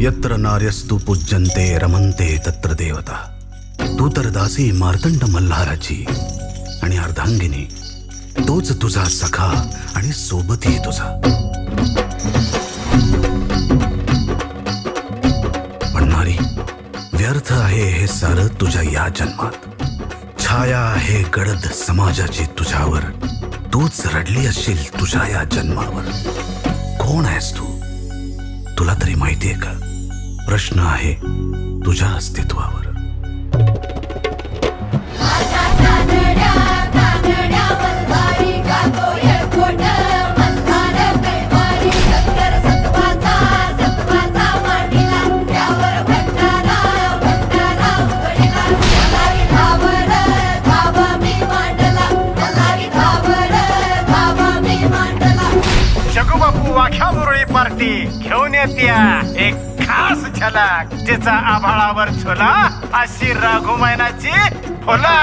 यत्र नार्यस्तु पूज्यन्ते रमन्ते तत्र देवता. तू तर दासी मार्तंड मल्हाराची आणि अर्धांगिनी तोच तुझा सखा आणि सोबती तुझा. म्हणणारी व्यर्थ आहे हे सारं तुझ्या या जन्मात. छाया आहे गडद समाजाची तुझ्यावर. तूच रडली असशील तुझ्या या जन्मावर. कोण आहेस तू? तुला तरी माहितीये का? प्रश्न आहे तुझ्या अस्तित्वावर. जगूबापू वाख्या मुरळी पार्टी घेऊन येत्या एक खास झलक. तिचा आभाळावर झुला अशी राघू मैनाची फुला.